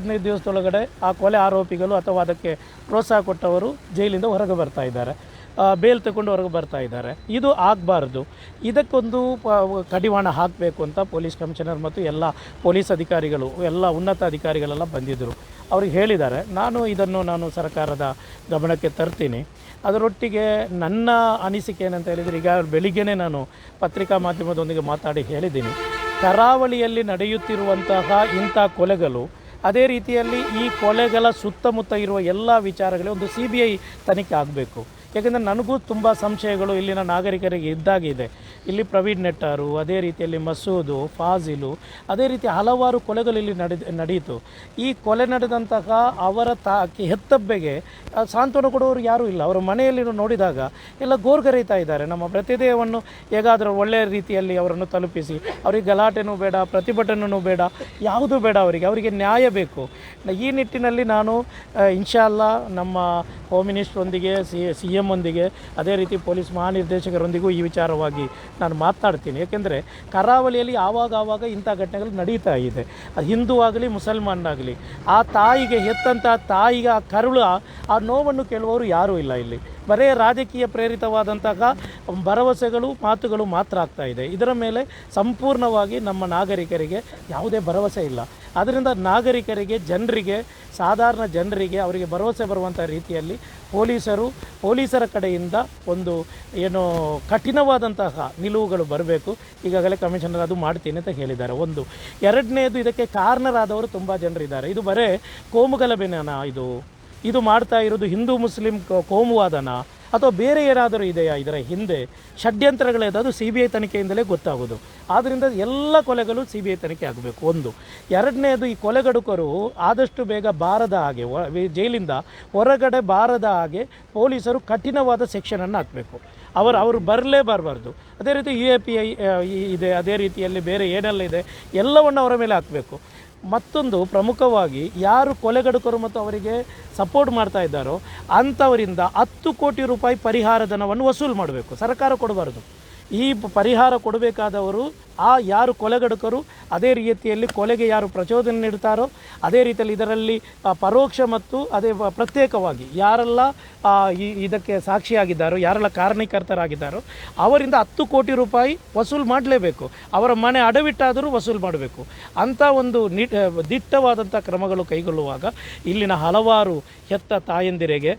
10-15 ದಿವಸದೊಳಗಡೆ ಆ ಕೊಲೆ ಆರೋಪಿಗಳು ಅಥವಾ ಅದಕ್ಕೆ ಪ್ರೋತ್ಸಾಹ ಕೊಟ್ಟವರು ಜೈಲಿಂದ ಹೊರಗೆ ಬರ್ತಾ ಇದ್ದಾರೆ, ಬೇಲ್ ತಗೊಂಡು ಹೊರಗೆ ಬರ್ತಾ ಇದ್ದಾರೆ. ಇದು ಆಗಬಾರ್ದು. ಇದಕ್ಕೊಂದು ಕಡಿವಾಣ ಹಾಕಬೇಕು ಅಂತ ಪೊಲೀಸ್ ಕಮಿಷನರ್ ಮತ್ತು ಎಲ್ಲ ಪೊಲೀಸ್ ಅಧಿಕಾರಿಗಳು, ಎಲ್ಲ ಉನ್ನತ ಅಧಿಕಾರಿಗಳೆಲ್ಲ ಬಂದಿದ್ದರು. ಅವ್ರಿಗೆ ಹೇಳಿದ್ದಾರೆ, ನಾನು ಸರ್ಕಾರದ ಗಮನಕ್ಕೆ ತರ್ತೀನಿ. ಅದರೊಟ್ಟಿಗೆ ನನ್ನ ಅನಿಸಿಕೆ ಏನಂತ ಹೇಳಿದರೆ, ಈಗ ಬೆಳಿಗ್ಗೆನೇ ನಾನು ಪತ್ರಿಕಾ ಮಾಧ್ಯಮದೊಂದಿಗೆ ಮಾತಾಡಿ ಹೇಳಿದ್ದೀನಿ, ಕರಾವಳಿಯಲ್ಲಿ ನಡೆಯುತ್ತಿರುವಂತಹ ಇಂಥ ಕೊಲೆಗಳು, ಅದೇ ರೀತಿಯಲ್ಲಿ ಈ ಕೊಲೆಗಳ ಸುತ್ತಮುತ್ತ ಇರುವ ಎಲ್ಲ ವಿಚಾರಗಳೇ ಒಂದು CBI ತನಿಖೆ ಆಗಬೇಕು. ಯಾಕೆಂದರೆ ನನಗೂ ತುಂಬ ಸಂಶಯಗಳು ಇಲ್ಲಿನ ನಾಗರಿಕರಿಗೆ ಇದ್ದಾಗಿದೆ. ಇಲ್ಲಿ ಪ್ರವೀಣ್ ನೆಟ್ಟಾರು, ಅದೇ ರೀತಿಯಲ್ಲಿ ಮಸೂದು, ಫಾಜಿಲು, ಅದೇ ರೀತಿ ಹಲವಾರು ಕೊಲೆಗಳು ಇಲ್ಲಿ ನಡೆಯಿತು. ಈ ಕೊಲೆ ನಡೆದಂತಹ ಅವರ ಹೆತ್ತಬ್ಬೆಗೆ ಸಾಂತ್ವನ ಕೊಡುವವರು ಯಾರೂ ಇಲ್ಲ. ಅವರ ಮನೆಯಲ್ಲಿ ನೋಡಿದಾಗ ಎಲ್ಲ ಗೋರ್ಗರೀತಾ ಇದ್ದಾರೆ. ನಮ್ಮ ಪ್ರತಿದೇಹವನ್ನು ಹೇಗಾದರೂ ಒಳ್ಳೆಯ ರೀತಿಯಲ್ಲಿ ಅವರನ್ನು ತಲುಪಿಸಿ, ಅವರಿಗೆ ಗಲಾಟೆನೂ ಬೇಡ, ಪ್ರತಿಭಟನೆಯೂ ಬೇಡ, ಯಾವುದೂ ಬೇಡ, ಅವರಿಗೆ ನ್ಯಾಯ ಬೇಕು. ಈ ನಿಟ್ಟಿನಲ್ಲಿ ನಾನು ಇನ್ಶಾಲ್ಲಾ ನಮ್ಮ ಹೋಮ್ ಮಿನಿಸ್ಟ್ರೊಂದಿಗೆ, CM ಒಂದಿಗೆ, ಅದೇ ರೀತಿ ಪೊಲೀಸ್ ಮಹಾನಿರ್ದೇಶಕರೊಂದಿಗೂ ಈ ವಿಚಾರವಾಗಿ ನಾನು ಮಾತನಾಡ್ತೀನಿ. ಏಕೆಂದರೆ ಕರಾವಳಿಯಲ್ಲಿ ಆವಾಗ ಇಂಥ ಘಟನೆಗಳು ನಡೀತಾ ಇದೆ. ಅದು ಹಿಂದೂ ಆಗಲಿ ಮುಸಲ್ಮಾನಾಗಲಿ, ಆ ತಾಯಿಗೆ ಹೆತ್ತಂಥ ತಾಯಿಗೆ ಆ ಕರುಳು, ಆ ನೋವನ್ನು ಕೇಳುವವರು ಯಾರೂ ಇಲ್ಲ. ಇಲ್ಲಿ ಬರೇ ರಾಜಕೀಯ ಪ್ರೇರಿತವಾದಂತಹ ಭರವಸೆಗಳು, ಮಾತುಗಳು ಮಾತ್ರ ಆಗ್ತಾ ಇದೆ. ಇದರ ಮೇಲೆ ಸಂಪೂರ್ಣವಾಗಿ ನಮ್ಮ ನಾಗರಿಕರಿಗೆ ಯಾವುದೇ ಭರವಸೆ ಇಲ್ಲ. ಆದ್ದರಿಂದ ನಾಗರಿಕರಿಗೆ, ಜನರಿಗೆ, ಸಾಧಾರಣ ಜನರಿಗೆ ಅವರಿಗೆ ಭರವಸೆ ಬರುವಂಥ ರೀತಿಯಲ್ಲಿ ಪೊಲೀಸರ ಕಡೆಯಿಂದ ಒಂದು ಕಠಿಣವಾದಂತಹ ನಿಲುವುಗಳು ಬರಬೇಕು. ಈಗಾಗಲೇ ಕಮಿಷನರ್ ಅದು ಮಾಡ್ತೀನಿ ಅಂತ ಹೇಳಿದ್ದಾರೆ. ಒಂದು. ಎರಡನೇದು, ಇದಕ್ಕೆ ಕಾರಣರಾದವರು ತುಂಬ ಜನರಿದ್ದಾರೆ. ಇದು ಬರೇ ಕೋಮುಗಲಭೆನ, ಇದು ಮಾಡ್ತಾ ಇರೋದು ಹಿಂದೂ ಮುಸ್ಲಿಂ ಕೋಮುವಾದನ ಅಥವಾ ಬೇರೆ ಏನಾದರೂ ಇದೆಯಾ ಇದರ ಹಿಂದೆ ಷಡ್ಯಂತ್ರಗಳಿದೆ? ಅದು CBI ತನಿಖೆಯಿಂದಲೇ ಗೊತ್ತಾಗೋದು. ಆದ್ದರಿಂದ ಎಲ್ಲ ಕೊಲೆಗಳು CBI ತನಿಖೆ ಆಗಬೇಕು. ಒಂದು. ಎರಡನೇದು, ಈ ಕೊಲೆಗಡುಕರು ಆದಷ್ಟು ಬೇಗ ಬಾರದ ಹಾಗೆ, ಜೈಲಿಂದ ಹೊರಗಡೆ ಬಾರದ ಹಾಗೆ ಪೊಲೀಸರು ಕಠಿಣವಾದ ಸೆಕ್ಷನನ್ನು ಹಾಕಬೇಕು. ಅವರು ಬರಬಾರ್ದು. ಅದೇ ರೀತಿ UAPI ಇದೆ, ಅದೇ ರೀತಿಯಲ್ಲಿ ಬೇರೆ ಏನೆಲ್ಲ ಇದೆ ಎಲ್ಲವನ್ನು ಅವರ ಮೇಲೆ ಹಾಕಬೇಕು. ಮತ್ತೊಂದು ಪ್ರಮುಖವಾಗಿ, ಯಾರು ಕೊಲೆಗಡುಕರು ಮತ್ತು ಅವರಿಗೆ ಸಪೋರ್ಟ್ ಮಾಡ್ತಾ ಇದ್ದಾರೋ ಅಂಥವರಿಂದ 10 ಕೋಟಿ ರೂಪಾಯಿ ಪರಿಹಾರ ಧನವನ್ನು ವಸೂಲು ಮಾಡಬೇಕು. ಸರ್ಕಾರ ಕೊಡಬಾರ್ದು. ಈ ಪರಿಹಾರ ಕೊಡಬೇಕಾದವರು ಯಾರು ಕೊಲೆಗಡುಕರು, ಅದೇ ರೀತಿಯಲ್ಲಿ ಕೊಲೆಗೆ ಯಾರು ಪ್ರಚೋದನೆ ನೀಡ್ತಾರೋ, ಅದೇ ರೀತಿಯಲ್ಲಿ ಇದರಲ್ಲಿ ಪರೋಕ್ಷ ಮತ್ತು ಅದೇ ಪ್ರತ್ಯೇಕವಾಗಿ ಯಾರೆಲ್ಲ ಇದಕ್ಕೆ ಸಾಕ್ಷಿಯಾಗಿದ್ದಾರೋ, ಯಾರೆಲ್ಲ ಕಾರಣೀಕರ್ತರಾಗಿದ್ದಾರೋ ಅವರಿಂದ 10 ಕೋಟಿ ರೂಪಾಯಿ ವಸೂಲು ಮಾಡಲೇಬೇಕು. ಅವರ ಮನೆ ಅಡವಿಟ್ಟಾದರೂ ವಸೂಲು ಮಾಡಬೇಕು. ಅಂಥ ಒಂದು ದಿಟ್ಟವಾದಂಥ ಕ್ರಮಗಳು ಕೈಗೊಳ್ಳುವಾಗ ಇಲ್ಲಿನ ಹಲವಾರು ಹೆತ್ತ ತಾಯಂದಿರಿಗೆ